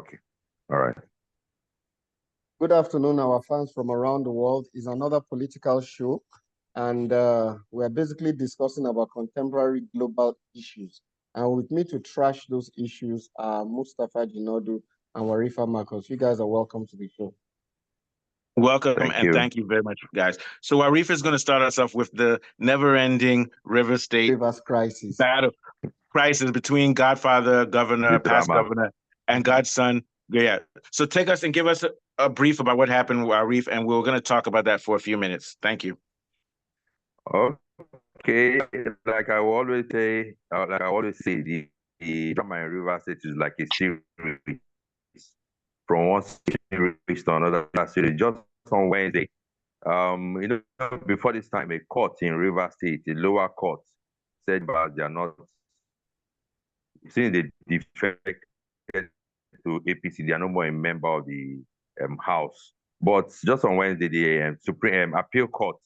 Okay. All right. Good afternoon, our fans from around the world. Is another political show, and we're basically discussing about contemporary global issues. And with me to trash those issues are Mustafa Jinodu and Warifa Marcos. You guys are welcome to the show. Welcome and thank you very much, guys. So Arif is going to start us off with the never-ending River State Rivers crisis battle crisis between Godfather governor, past governor, and Godson. Yeah. So take us and give us a brief about what happened with Arif, and we're going to talk about that for a few minutes. Thank you. Okay, like I always say, the drama in River State is like a series from one series to another series. Just on Wednesday, before this time, a court in River State, the lower court, said about they are not, since they defected to APC, they are no more a member of the House. But just on Wednesday, the Supreme Appeal Court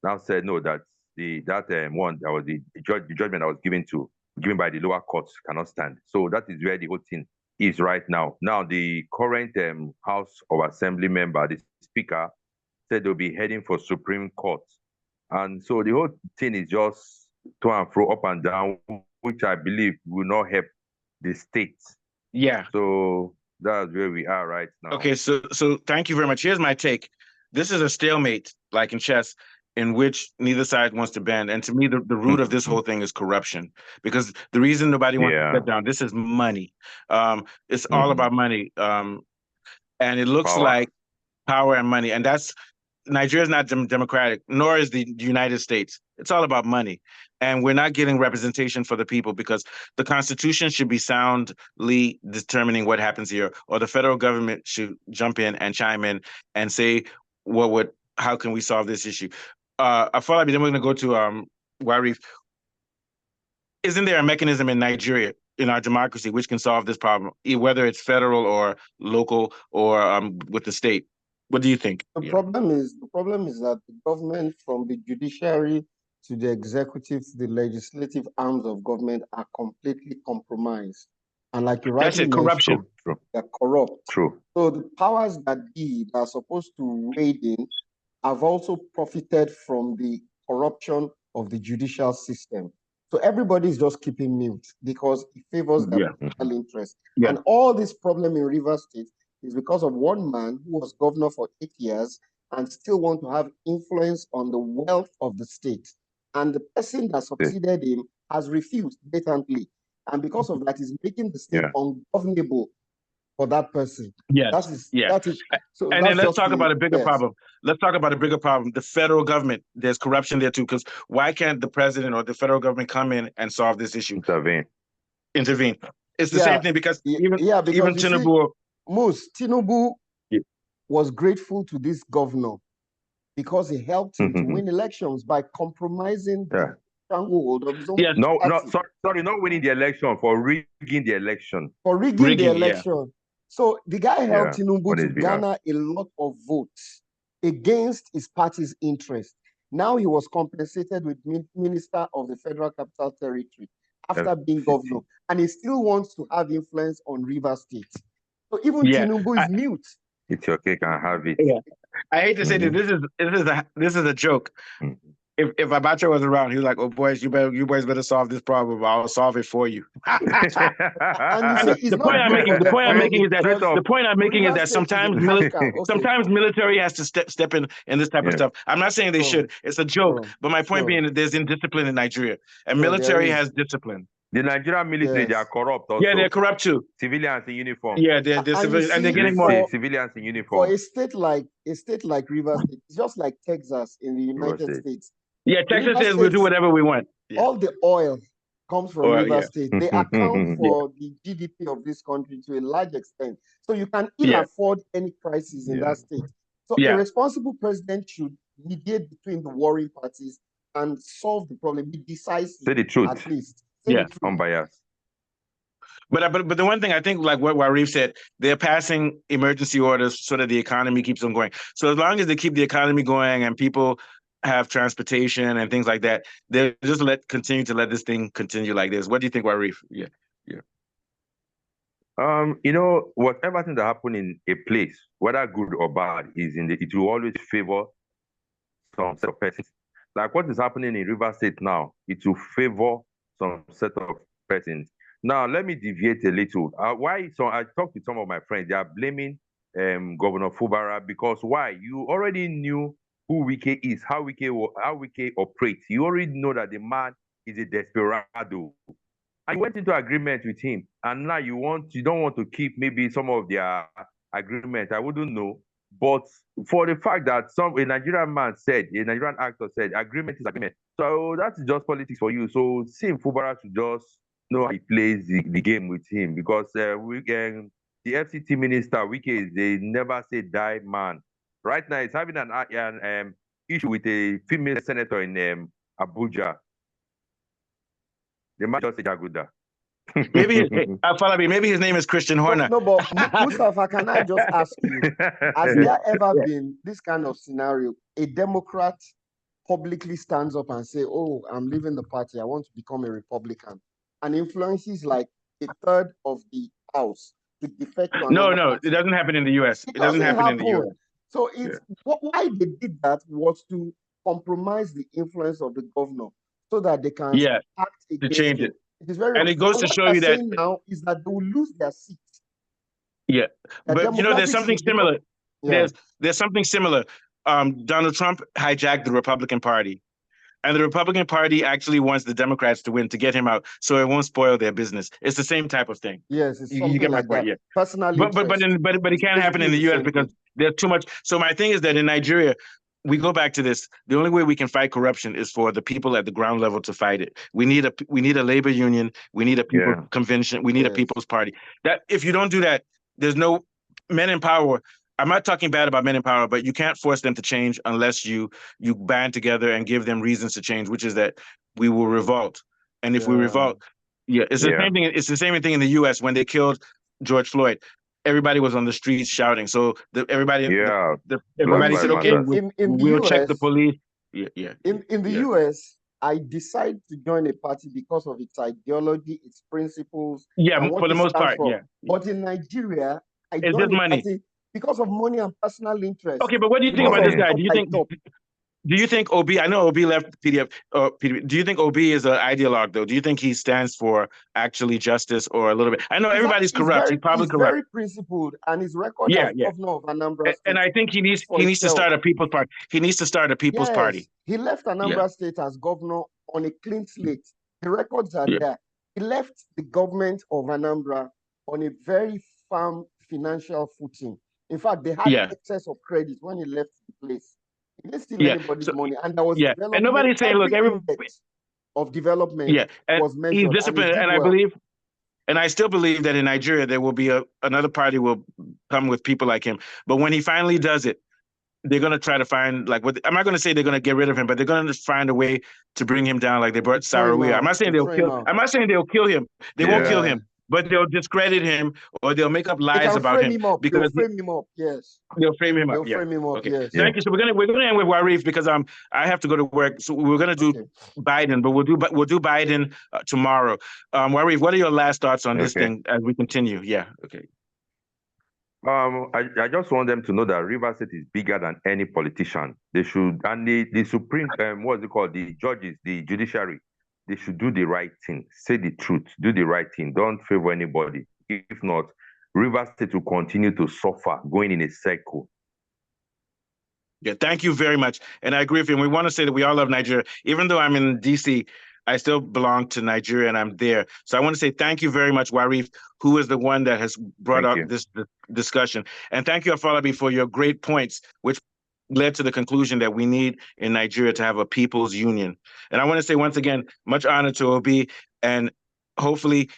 now said no, that the judgment that was given by the lower court cannot stand. So that is where the whole thing is right now. Now the current House of Assembly member, the Speaker, said they'll be heading for Supreme Court, and so the whole thing is just to and fro, up and down, which I believe will not help the state. Yeah. So that's where we are right now. Okay, so thank you very much. Here's my take. This is a stalemate, like in chess, in which neither side wants to bend. And to me, the root of this whole thing is corruption. Because the reason nobody wants to step down, this is money. It's all about money. And it looks like power and money. And that's Nigeria is not democratic, nor is the United States. It's all about money. And we're not getting representation for the people because the Constitution should be soundly determining what happens here, or the federal government should jump in and chime in and say, how can we solve this issue? Afolabi, then we're going to go to Warif. Isn't there a mechanism in Nigeria, in our democracy, which can solve this problem, whether it's federal or local or with the state? What do you think? The problem is that the government, from the judiciary to the executive to the legislative arms of government, are completely compromised. And like you rightly mentioned, corruption. They're corrupt. True. So the powers that be that are supposed to wade in have also profited from the corruption of the judicial system. So everybody is just keeping mute because it favors their personal interest. And all this problem in Rivers State is because of one man who was governor for 8 years and still want to have influence on the wealth of the state. And the person that succeeded him has refused blatantly. And because of that, is making the state ungovernable for that person. That is. So and then let's talk about a bigger problem. Let's talk about a bigger problem. The federal government, there's corruption there too, because why can't the president or the federal government come in and solve this issue? Intervene. It's the same thing because even Tinubu. Tinubu was grateful to this governor because he helped him to win elections by compromising the stronghold of his own party. Sorry, not winning the election, for rigging the election. For rigging the election. So the guy helped Tinubu to garner a lot of votes against his party's interest. Now he was compensated with Minister of the Federal Capital Territory after being governor, and he still wants to have influence on Rivers State. So even Tinubu is mute. It's your cake and have it. Yeah. I hate to say that this is a joke. If Abacha was around, he was like, "Oh boys, you boys better solve this problem. I'll solve it for you." The point I'm making is that sometimes military has to step in this type of stuff. I'm not saying they should. It's a joke, but my point being that there's indiscipline in Nigeria, and military has discipline. The Nigerian military, they are corrupt also. Yeah, they're corrupt too. Civilians in uniform. Yeah, they're civilians, and they're getting more. Civilians in uniform. For a state like Rivers State, it's just like Texas in the United States. Yeah, Texas says we'll do whatever we want. All the oil comes from Rivers State. They account for the GDP of this country to a large extent. So you can ill afford any crisis in that state. So a responsible president should mediate between the warring parties and solve the problem. Be decisive. Say the truth. At least. Unbiased. But the one thing I think, like what Warif said, they're passing emergency orders so that the economy keeps on going. So as long as they keep the economy going and people have transportation and things like that, they just continue to let this thing continue like this. What do you think, Warif? You know, whatever thing that happen in a place, whether good or bad, it will always favor some set of persons. Like what is happening in River State now, it will favor some set of persons. Now, let me deviate a little. Why? So I talked to some of my friends. They are blaming Governor Fubara because why? You already knew who Wike is, how Wike operates. You already know that the man is a desperado. And you went into agreement with him, and now you don't want to keep maybe some of their agreement. I wouldn't know. But for the fact that a Nigerian actor said, agreement is agreement. So that's just politics for you. So Sim Fubara should just know how he plays the game with him because the FCT minister, Wike, they never say die man. Right now, he's having an issue with a female senator in Abuja. The man just say Jaguda. Maybe maybe his name is Christian Horner. No, but Mustafa, can I just ask you, has there ever been this kind of scenario? A Democrat publicly stands up and say, "Oh, I'm leaving the party. I want to become a Republican," and influences like a third of the House to defect to another No, party. it doesn't happen in the U.S. It doesn't happen in the U.S. So why they did that was to compromise the influence of the governor so that they can act against to change it. It is very, and it goes to show you that now is that they will lose their seat. Yeah, but you know, there's something similar. There's something similar. Donald Trump hijacked the Republican Party, and the Republican Party actually wants the Democrats to win to get him out, so it won't spoil their business. It's the same type of thing. Yes, it's something you get my point. Yeah, personally, but it can't happen in the U.S. because there's too much. So my thing is that in Nigeria, we go back to this. The only way we can fight corruption is for the people at the ground level to fight it. We need a labor union. We need a people convention. We need a people's party. That if you don't do that, there's no men in power. I'm not talking bad about men in power, but you can't force them to change unless you band together and give them reasons to change, which is that we will revolt. And if we revolt, it's the same thing. It's the same thing in the U.S. when they killed George Floyd. Everybody was on the streets shouting. So everybody said, "Okay, we'll check the police." In the US, I decided to join a party because of its ideology, its principles. For the most part, But in Nigeria, I joined a party because of money and personal interest. Okay, but what do you think about this guy? Do you think OB? I know OB left PDF. Do you think OB is an ideologue, though? Do you think he stands for actually justice or a little bit? I know everybody's corrupt. He's probably corrupt. Very principled, and his record as governor of Anambra State. And I think he needs to start a people's party. He needs to start a people's party. He left Anambra State as governor on a clean slate. The records are there. He left the government of Anambra on a very firm financial footing. In fact, they had excess of credit when he left the place. He didn't steal anybody's money, and there was and nobody's saying, look, everybody of development was measured. He's disciplined, and I believe, and I still believe that in Nigeria there will be another party will come with people like him. But when he finally does it, they're going to try to find I'm not going to say they're going to get rid of him, but they're going to find a way to bring him down, like they brought Sarawiya. I'm not saying they'll kill him. They won't kill him. But they'll discredit him, or they'll make up lies about him because they'll frame him up. Yes, they'll frame him up. They'll frame him up. Okay. Yes. Thank you. So we're gonna end with Warif because I have to go to work. So we're gonna do Biden, but we'll do Biden tomorrow. Warif, what are your last thoughts on this thing as we continue? Yeah. Okay. I just want them to know that Rivers State is bigger than any politician. They should, and the Supreme, what's it called? The judges, the judiciary. They should do the right thing, say the truth, do the right thing, don't favor anybody. If not, Rivers State will continue to suffer, going in a cycle. Yeah, thank you very much. And I agree with you. And we want to say that we all love Nigeria. Even though I'm in DC, I still belong to Nigeria and I'm there. So I want to say thank you very much, Warif, who is the one that has brought up this discussion. And thank you, Afolabi, for your great points, which led to the conclusion that we need in Nigeria to have a people's union. And I want to say once again, much honor to Obi, and hopefully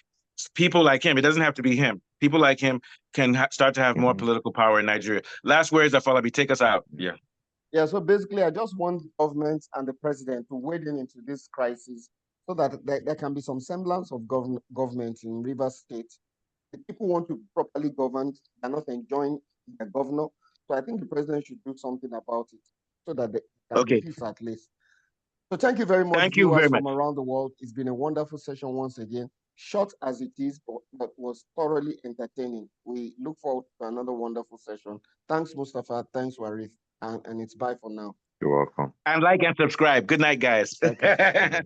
people like him, it doesn't have to be him, people like him can start to have more political power in Nigeria. Last words, Afolabi, take us out. Yeah, so basically I just want the government and the president to wade into this crisis so that there can be some semblance of government in Rivers State. The people want to be properly governed, they're not enjoying their governor. So I think the president should do something about it so that they can be peace at least. So thank you very much. Thank you very much. From around the world. It's been a wonderful session once again. short as it is, but was thoroughly entertaining. We look forward to another wonderful session. Thanks, Mustafa. Thanks, Warith. And it's bye for now. You're welcome. And like and subscribe. Good night, guys. Okay.